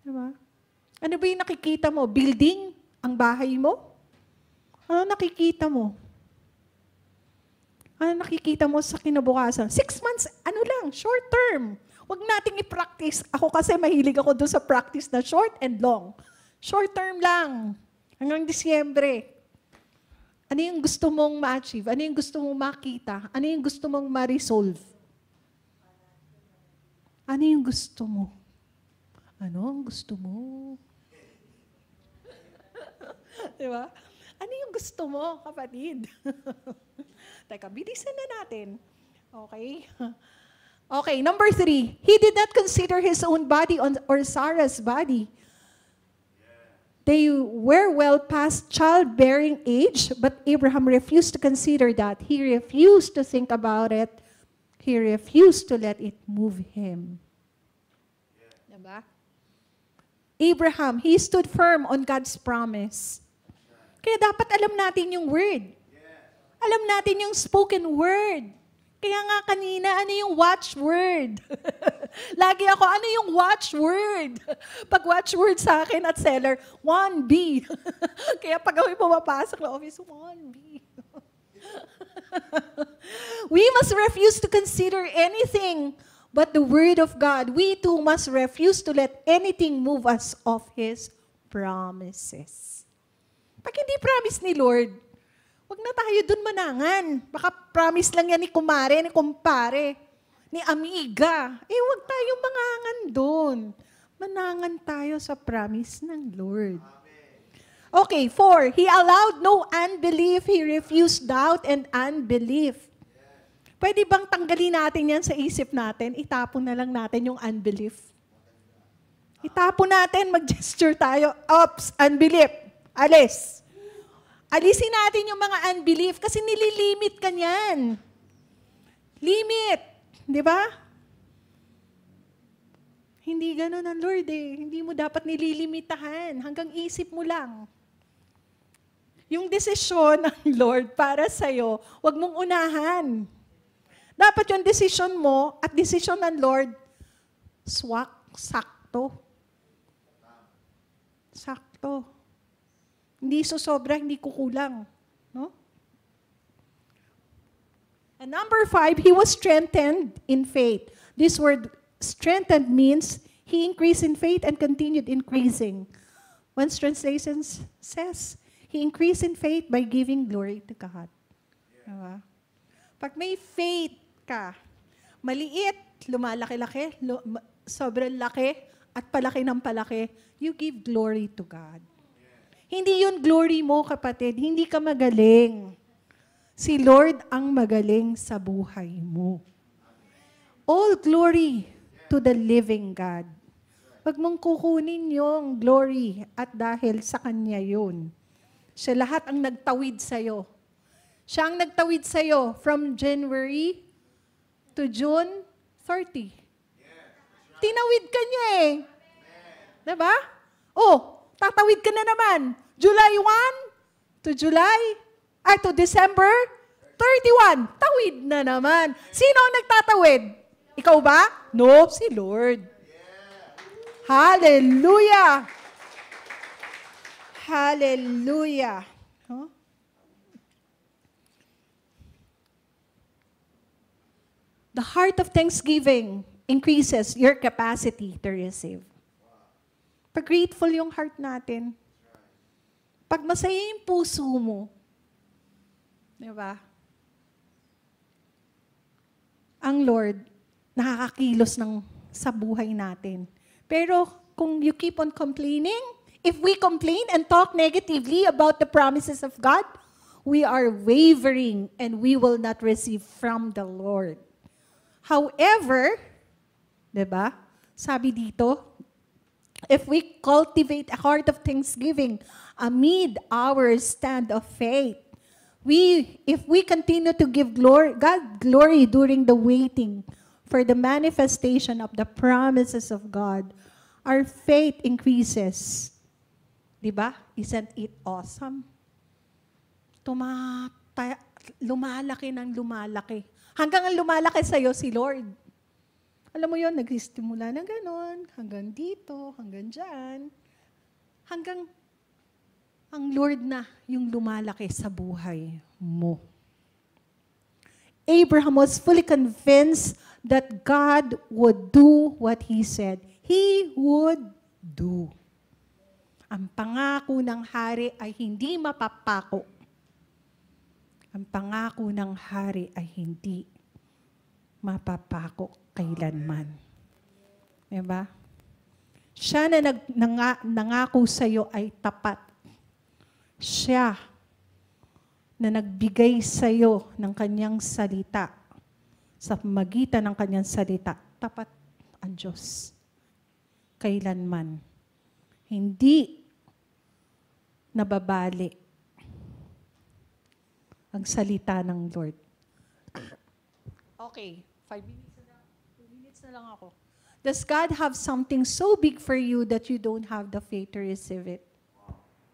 Diba? Ano ba yung nakikita mo? Building ang bahay mo? Ano nakikita mo? Ano nakikita mo sa kinabukasan? 6 months, short term. Huwag nating i-practice. Ako kasi mahilig ako doon sa practice na short and long. Short term lang. Hanggang Disyembre. Ano yung gusto mong ma-achieve? Ano yung gusto mong makita? Ano yung gusto mong ma-resolve? Ano yung gusto mo? Ano ang gusto mo? Diba? Ano yung gusto mo, kapatid? Teka, bilisan na natin. Okay? Okay, number 3. He did not consider his own body or Sarah's body. They were well past childbearing age, but Abraham refused to consider that. He refused to think about it. He refused to let it move him. Diba? Abraham, he stood firm on God's promise. Kaya dapat alam natin yung word. Alam natin yung spoken word. Kaya nga kanina, ano yung watchword? Lagi ako, ano yung watchword? Pag watchword sa akin at seller, 1B. Kaya pag ako'y pumapasok na office, 1B. We must refuse to consider anything but the Word of God. We too must refuse to let anything move us off His promises. Pag hindi promise ni Lord, wag na tayo dun manangan. Baka promise lang yan ni kumare, ni kumpare, ni amiga. Wag tayong mangangan dun. Manangan tayo sa promise ng Lord. Okay, 4. He allowed no unbelief. He refused doubt and unbelief. Pwede bang tanggalin natin yan sa isip natin? Itapon na lang natin yung unbelief. Itapon natin, mag-gesture tayo. Oops, unbelief. Alis. Alisin natin yung mga unbelief kasi nililimit ka niyan. Limit. Di ba? Hindi ganun ang Lord eh. Hindi mo dapat nililimitahan. Hanggang isip mo lang. Yung desisyon ng Lord para sa'yo, wag mong unahan. Dapat yung desisyon mo at desisyon ng Lord, sakto. Sakto. Hindi susobra, hindi kukulang. No? And number 5, he was strengthened in faith. This word strengthened means he increased in faith and continued increasing. One translation says, he increased in faith by giving glory to God. Diba? Pag may faith ka, maliit, lumalaki-laki, sobrang laki, at palaki ng palaki, you give glory to God. Hindi yun glory mo, kapatid. Hindi ka magaling. Si Lord ang magaling sa buhay mo. All glory to the living God. Huwag mong kukunin yung glory at dahil sa Kanya yun. Siya lahat ang nagtawid sa'yo. Siya ang nagtawid sa'yo from January to June 30. Tinawid ka niya eh. Diba? Oh, tatawid ka na naman. July 1 to December 31. Tawid na naman. Sino ang nagtatawid? Ikaw ba? No, si Lord. Hallelujah! Hallelujah! Huh? The heart of thanksgiving increases your capacity to receive. Pag grateful yung heart natin, pag masaya yung puso mo, di ba? Ang Lord, nakakakilos sa buhay natin. Pero kung you keep on complaining, if we complain and talk negatively about the promises of God, we are wavering and we will not receive from the Lord. However, diba? Sabi dito, if we cultivate a heart of thanksgiving amid our stand of faith, if we continue to give God glory during the waiting for the manifestation of the promises of God, our faith increases. Diba? Isn't it awesome? Lumalaki ng lumalaki. Hanggang ang lumalaki sa'yo si Lord. Alam mo yun, nag-istimula na gano'n, hanggang dito, hanggang dyan. Hanggang ang Lord na yung lumalaki sa buhay mo. Abraham was fully convinced that God would do what He said He would do. Ang pangako ng hari ay hindi mapapako. Ang pangako ng hari ay hindi mapapako kailanman. Diba? Siya na nangako sa iyo ay tapat. Siya na nagbigay sa iyo ng kanyang salita. Sa magitan ng kanyang salita, tapat ang Diyos. Kailanman. Hindi nababali ang salita ng Lord. Okay, 5 minutes na lang. 2 minutes na lang ako. Does God have something so big for you that you don't have the faith to receive it?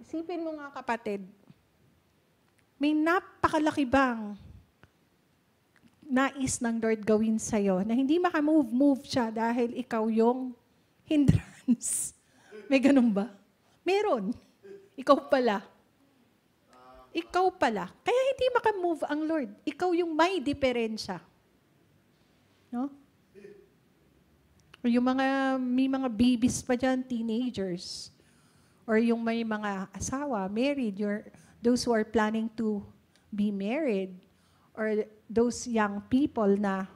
Isipin mo nga, kapatid, may napakalaki bang nais ng Lord gawin sa'yo na hindi makamove siya dahil ikaw yung hindrance. May ganun ba? Meron. Ikaw pala. Ikaw pala. Kaya hindi makamove ang Lord. Ikaw yung may diferensya. No? Or yung may mga babies pa dyan, teenagers. Or yung may mga asawa, married, those who are planning to be married. Or those young people na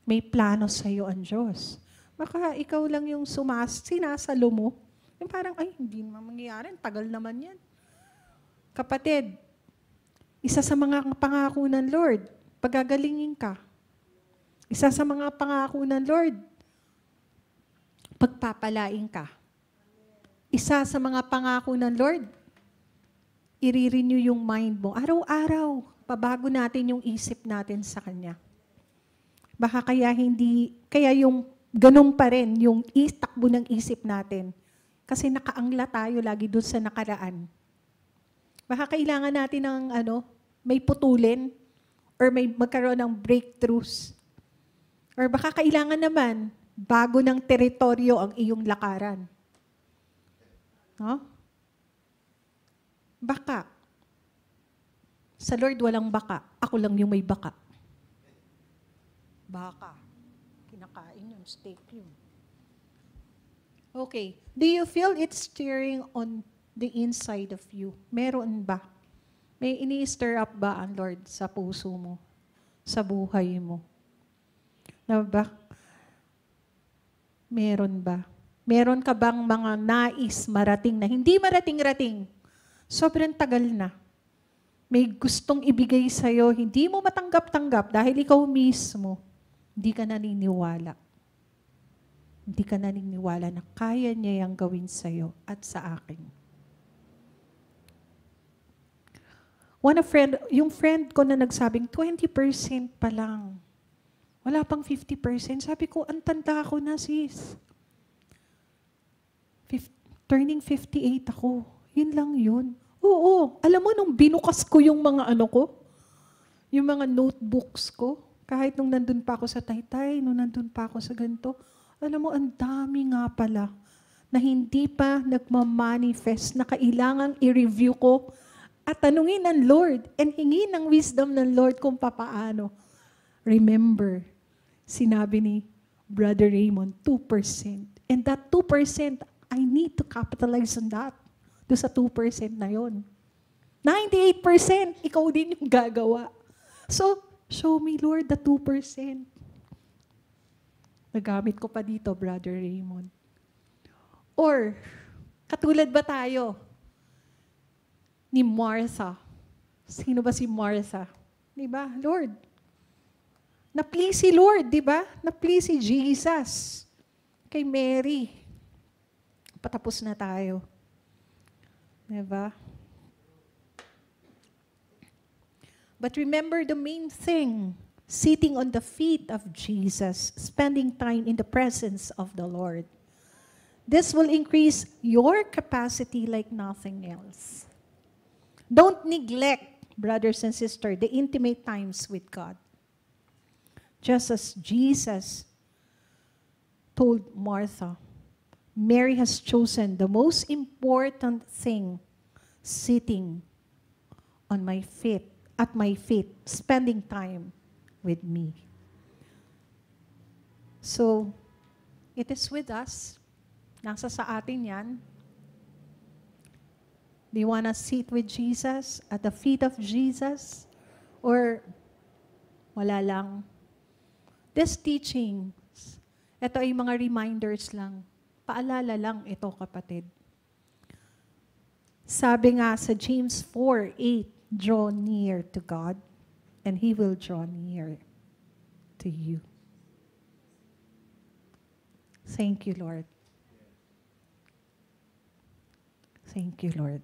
may plano sa iyo ang Diyos. Baka ikaw lang yung sinasalo mo. Yung parang, ay, hindi naman mangyayari. Tagal naman yan. Kapatid, isa sa mga pangako ng Lord, pagagalingin ka. Isa sa mga pangako ng Lord, pagpapalain ka. Isa sa mga pangako ng Lord, i-renew yung mind mo. Araw-araw, pabago natin yung isip natin sa Kanya. Baka kaya yung ganun pa rin, yung takbo ng isip natin. Kasi nakaangla tayo lagi doon sa nakaraan. Baka kailangan natin ng may putulin or may magkaroon ng breakthroughs. Or baka kailangan naman, bago ng teritoryo ang iyong lakaran. No? Baka. Sa Lord walang baka. Ako lang yung may baka. Baka. Kinakain yun, steak yun. Okay. Do you feel it stirring on the inside of you? Meron ba? May ini-stir up ba ang Lord sa puso mo? Sa buhay mo? Na ba? Meron ba? Meron ka bang mga nais marating na hindi marating-rating? Sobrang tagal na. May gustong ibigay sa'yo, hindi mo matanggap-tanggap dahil ikaw mismo, hindi ka naniniwala. Hindi ka naniniwala na kaya niya yung gawin sa'yo at sa akin. Yung friend ko na nagsabing, 20% pa lang. Wala pang 50%. Sabi ko, ang tanda ko na, sis. Turning 58 ako. Yun lang yun. Oo. Alam mo, nung binukas ko yung mga yung mga notebooks ko, kahit nung nandun pa ako sa Taytay, nung nandun pa ako sa ganito, alam mo, ang dami nga pala na hindi pa nagmamanifest na kailangang i-review ko at tanungin ng Lord and hingin ng wisdom ng Lord kung papaano. Remember, sinabi ni Brother Raymond, 2%. And that 2%, I need to capitalize on that. Doon sa 2% na yon. 98%, ikaw din yung gagawa. So, show me, Lord, the 2%. Nagamit ko pa dito, Brother Raymond. Or, katulad ba tayo ni Martha? Sino ba si Martha? Diba? Lord, na-please si Lord, diba? Na-please si Jesus. Kay Mary. Patapos na tayo. Diba? But remember the main thing, sitting on the feet of Jesus, spending time in the presence of the Lord. This will increase your capacity like nothing else. Don't neglect, brothers and sisters, the intimate times with God. Just as Jesus told Martha, Mary has chosen the most important thing, sitting on my feet, at my feet, spending time with me. So, it is with us. Nasa sa atin yan. Do you want to sit with Jesus, at the feet of Jesus? Or wala lang? This teaching, ito ay mga reminders lang. Paalala lang ito, kapatid. Sabi nga sa James 4:8, draw near to God, and He will draw near to you. Thank you, Lord. Thank you, Lord.